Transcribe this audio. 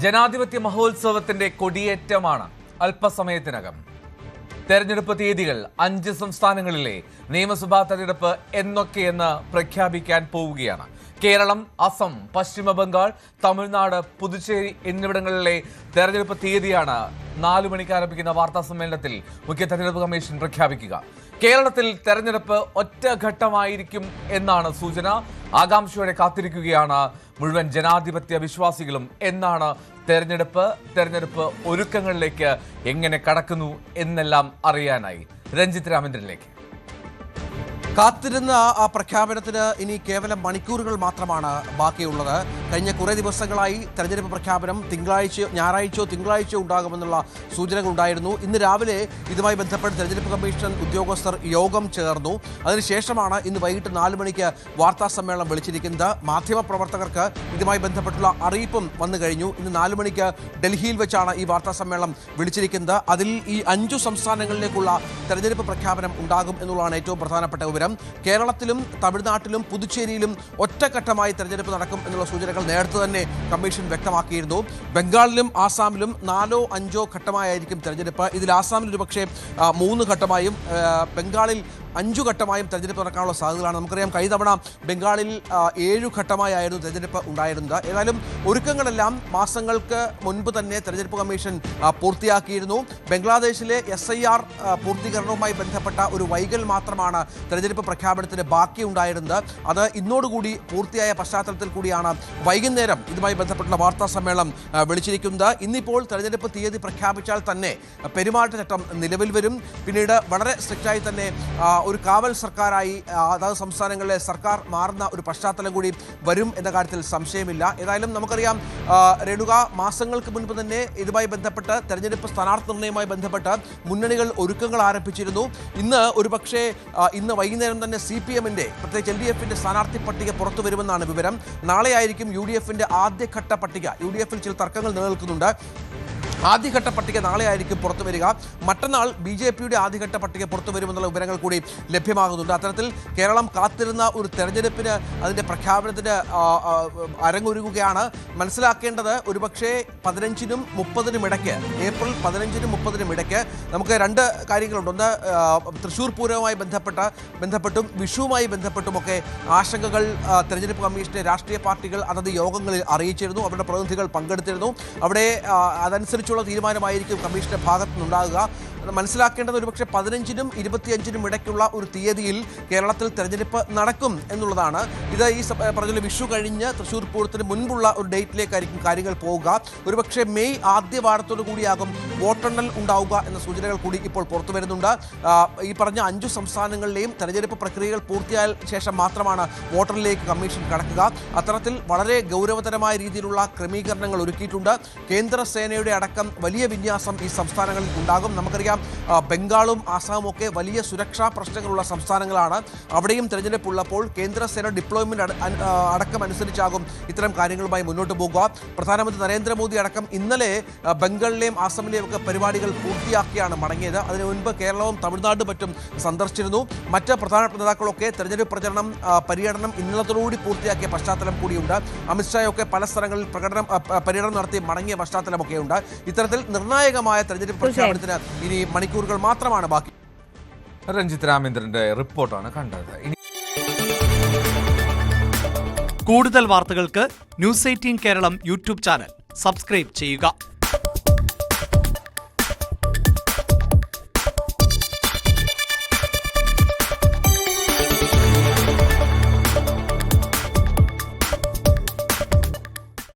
ജനാധിപത്യ മഹോത്സവത്തിന്റെ കൊടിയേറ്റമാണ് അല്പസമയത്തിനകം. തെരഞ്ഞെടുപ്പ് തീയതികൾ 5 സംസ്ഥാനങ്ങളിലെ നിയമസഭാ തെരഞ്ഞെടുപ്പ് എന്നൊക്കെയെന്ന് പ്രഖ്യാപിക്കാൻ പോവുകയാണ്. കേരളം, അസം, പശ്ചിമ ബംഗാൾ, തമിഴ്നാട്, പുതുച്ചേരി എന്നിവിടങ്ങളിലെ തെരഞ്ഞെടുപ്പ് തീയതിയാണ് 4 മണിക്ക് ആരംഭിക്കുന്ന വാർത്താ സമ്മേളനത്തിൽ മുഖ്യ തെരഞ്ഞെടുപ്പ് കമ്മീഷൻ പ്രഖ്യാപിക്കുക. കേരളത്തിൽ തെരഞ്ഞെടുപ്പ് ഒറ്റഘട്ടമായിരിക്കും എന്നാണ് സൂചന. ആകാംക്ഷയോടെ കാത്തിരിക്കുകയാണ് മുഴുവൻ ജനാധിപത്യ വിശ്വാസികളും. എന്നാണ് തെരഞ്ഞെടുപ്പ് ഒരുക്കങ്ങളിലേക്ക് എങ്ങനെ കടക്കുന്നു എന്നെല്ലാം അറിയാനായി രഞ്ജിത്ത് രാമേന്ദ്രനിലേക്ക്. കാത്തിരുന്ന ആ പ്രഖ്യാപനത്തിന് ഇനി കേവലം മണിക്കൂറുകൾ മാത്രമാണ് ബാക്കിയുള്ളത്. കഴിഞ്ഞ കുറേ ദിവസങ്ങളായി തെരഞ്ഞെടുപ്പ് പ്രഖ്യാപനം ഞായറാഴ്ചയോ തിങ്കളാഴ്ചയോ ഉണ്ടാകുമെന്നുള്ള സൂചനകൾ ഉണ്ടായിരുന്നു. ഇന്ന് രാവിലെ ഇതുമായി ബന്ധപ്പെട്ട് തെരഞ്ഞെടുപ്പ് കമ്മീഷൻ ഉദ്യോഗസ്ഥർ യോഗം ചേർന്നു. അതിനുശേഷമാണ് ഇന്ന് വൈകിട്ട് 4 മണിക്ക് വാർത്താ സമ്മേളനം വിളിച്ചിരിക്കുന്നത്. മാധ്യമപ്രവർത്തകർക്ക് ഇതുമായി ബന്ധപ്പെട്ടുള്ള അറിയിപ്പും വന്നു കഴിഞ്ഞു. ഇന്ന് 4 മണിക്ക് ഡൽഹിയിൽ വെച്ചാണ് ഈ വാർത്താ സമ്മേളനം വിളിച്ചിരിക്കുന്നത്. അതിൽ ഈ 5 സംസ്ഥാനങ്ങളിലേക്കുള്ള തെരഞ്ഞെടുപ്പ് പ്രഖ്യാപനം ഉണ്ടാകും എന്നുള്ളതാണ് ഏറ്റവും പ്രധാനപ്പെട്ട വിവരം. കേരളത്തിലും തമിഴ്നാട്ടിലും പുതുച്ചേരിയിലും ഒറ്റഘട്ടമായി തെരഞ്ഞെടുപ്പ് നടക്കും എന്നുള്ള സൂചനകൾ നേരത്തെ തന്നെ കമ്മീഷൻ വ്യക്തമാക്കിയിരുന്നു. ബംഗാളിലും ആസാമിലും 4ഓ 5ഓ ഘട്ടമായിരിക്കും തെരഞ്ഞെടുപ്പ്. ഇതിൽ ആസാമിൽ ഒരുപക്ഷെ 3 ഘട്ടമായും ബംഗാളിൽ 5 ഘട്ടമായും തെരഞ്ഞെടുപ്പ് നടക്കാനുള്ള സാധ്യതകളാണ്. നമുക്കറിയാം, കഴിഞ്ഞ തവണ ബംഗാളിൽ 7 ഘട്ടമായിരുന്നു തെരഞ്ഞെടുപ്പ് ഉണ്ടായിരുന്നത്. ഏതായാലും ഒരുക്കങ്ങളെല്ലാം മാസങ്ങൾക്ക് മുൻപ് തന്നെ തെരഞ്ഞെടുപ്പ് കമ്മീഷൻ പൂർത്തിയാക്കിയിരുന്നു. ബംഗ്ലാദേശിലെ SIR പൂർത്തീകരണവുമായി ബന്ധപ്പെട്ട ഒരു വൈകൽ മാത്രമാണ് തെരഞ്ഞെടുപ്പ് പ്രഖ്യാപനത്തിന് ബാക്കിയുണ്ടായിരുന്നത്. അത് ഇന്നോടുകൂടി പൂർത്തിയായ പശ്ചാത്തലത്തിൽ കൂടിയാണ് വൈകുന്നേരം ഇതുമായി ബന്ധപ്പെട്ടുള്ള വാർത്താ സമ്മേളനം വിളിച്ചിരിക്കുന്നത്. ഇന്നിപ്പോൾ തെരഞ്ഞെടുപ്പ് തീയതി പ്രഖ്യാപിച്ചാൽ തന്നെ പെരുമാറ്റച്ചട്ടം നിലവിൽ വരും. പിന്നീട് വളരെ സ്ട്രിക്റ്റായി തന്നെ ഒരു കാവൽ സർക്കാരായി അതാത് സംസ്ഥാനങ്ങളിലെ സർക്കാർ മാറുന്ന ഒരു പശ്ചാത്തലം കൂടി വരും എന്ന കാര്യത്തിൽ സംശയമില്ല. ഏതായാലും നമുക്കറിയാം, രേണുക, മാസങ്ങൾക്ക് മുൻപ് തന്നെ ഇതുമായി ബന്ധപ്പെട്ട് തെരഞ്ഞെടുപ്പ് സ്ഥാനാർത്ഥി നിർണ്ണയവുമായി ബന്ധപ്പെട്ട് മുന്നണികൾ ഒരുക്കങ്ങൾ ആരംഭിച്ചിരുന്നു. ഇന്ന് വൈകുന്നേരം തന്നെ CPM-ന്റെ പ്രത്യേകിച്ച് LDF-ന്റെ സ്ഥാനാർത്ഥി പട്ടിക പുറത്തു വരുമെന്നാണ് വിവരം. നാളെയായിരിക്കും UDF-ന്റെ ആദ്യഘട്ട പട്ടിക. UDF-ൽ ചില തർക്കങ്ങൾ നിലനിൽക്കുന്നുണ്ട്. ആദ്യഘട്ട പട്ടിക നാളെ ആയിരിക്കും പുറത്തു വരിക. മറ്റന്നാൾ BJP-യുടെ ആദ്യഘട്ട പട്ടിക പുറത്തു വരുമെന്നുള്ള വിവരങ്ങൾ കൂടി ലഭ്യമാകുന്നുണ്ട്. അത്തരത്തിൽ കേരളം കാത്തിരുന്ന ഒരു തെരഞ്ഞെടുപ്പിന്, അതിൻ്റെ പ്രഖ്യാപനത്തിന് അരങ്ങൊരുങ്ങുകയാണ്. മനസ്സിലാക്കേണ്ടത്, ഒരുപക്ഷെ 15-നും 30-നും ഇടയ്ക്ക്, ഏപ്രിൽ 15-നും 30-നും ഇടയ്ക്ക് നമുക്ക് 2 കാര്യങ്ങളുണ്ട്. ഒന്ന്, തൃശ്ശൂർ പൂരവുമായി ബന്ധപ്പെട്ടും വിഷുവുമായി ബന്ധപ്പെട്ടുമൊക്കെ ആശങ്കകൾ തെരഞ്ഞെടുപ്പ് കമ്മീഷന്റെ രാഷ്ട്രീയ പാർട്ടികൾ അതത് യോഗങ്ങളിൽ അറിയിച്ചിരുന്നു. അവരുടെ പ്രതിനിധികൾ പങ്കെടുത്തിരുന്നു. അവിടെ അതനുസരിച്ചുള്ള തീരുമാനമായിരിക്കും കമ്മീഷന്റെ ഭാഗത്തു നിന്നുണ്ടാകുക. മനസ്സിലാക്കേണ്ടത്, ഒരുപക്ഷെ 15-നും 25-നും ഇടയ്ക്കുള്ള ഒരു തീയതിയിൽ കേരളത്തിൽ തെരഞ്ഞെടുപ്പ് നടക്കും എന്നുള്ളതാണ്. ഇത് ഈ പറഞ്ഞ വിഷു കഴിഞ്ഞ് തൃശ്ശൂർ പൂരത്തിന് മുൻപുള്ള ഒരു ഡേറ്റിലേക്കായിരിക്കും കാര്യങ്ങൾ പോവുക. ഒരുപക്ഷെ മെയ് ആദ്യ വാരത്തോടു കൂടിയാകും വോട്ടെണ്ണൽ ഉണ്ടാവുക എന്ന സൂചനകൾ കൂടി ഇപ്പോൾ പുറത്തു വരുന്നുണ്ട്. ഈ പറഞ്ഞ 5 സംസ്ഥാനങ്ങളിലെയും തെരഞ്ഞെടുപ്പ് പ്രക്രിയകൾ പൂർത്തിയായ ശേഷം മാത്രമാണ് വോട്ടെണ്ണലിലേക്ക് കമ്മീഷൻ കടക്കുക. അത്തരത്തിൽ വളരെ ഗൗരവതരമായ രീതിയിലുള്ള ക്രമീകരണങ്ങൾ ഒരുക്കിയിട്ടുണ്ട്. കേന്ദ്ര സേനയുടെ അടക്കം വലിയ വിന്യാസം ഈ സംസ്ഥാനങ്ങളിൽ ഉണ്ടാകും. നമുക്കറിയാം, ബംഗാളും ആസാമും ഒക്കെ വലിയ സുരക്ഷാ പ്രശ്നങ്ങളുള്ള സംസ്ഥാനങ്ങളാണ്. അവിടെയും തെരഞ്ഞെടുപ്പ് ഉള്ളപ്പോൾ കേന്ദ്രസേന ഡിപ്ലോയ്മെന്റ് അടക്കം അനുസരിച്ചാകും ഇത്തരം കാര്യങ്ങളുമായി മുന്നോട്ട് പോകുക. പ്രധാനമന്ത്രി നരേന്ദ്രമോദി അടക്കം ഇന്നലെ ബംഗാളിലെയും ആസാമിലെയും ഒക്കെ പരിപാടികൾ പൂർത്തിയാക്കിയാണ് മടങ്ങിയത്. അതിനു മുൻപ് കേരളവും തമിഴ്നാടും മറ്റും സന്ദർശിച്ചിരുന്നു. മറ്റ് പ്രധാനപ്പെട്ട നേതാക്കളൊക്കെ തെരഞ്ഞെടുപ്പ് പര്യടനം ഇന്നലത്തോടുകൂടി പൂർത്തിയാക്കിയ പശ്ചാത്തലം കൂടിയുണ്ട്. അമിത്ഷായൊക്കെ പല സ്ഥലങ്ങളിൽ പര്യടനം നടത്തി മടങ്ങിയ പശ്ചാത്തലമൊക്കെയുണ്ട്. ഇത്തരത്തിൽ നിർണായകമായ തെരഞ്ഞെടുപ്പ് പ്രഖ്യാപനത്തിന് ഇനി മണിക്കൂറുകൾ മാത്രമാണ് ബാക്കി. രഞ്ജിത്ത് രാമേന്ദ്രന്റെ റിപ്പോർട്ടാണ് കണ്ടത്. കൂടുതൽ വാർത്തകൾക്ക് News 18 Kerala YouTube channel subscribe ചെയ്യുക.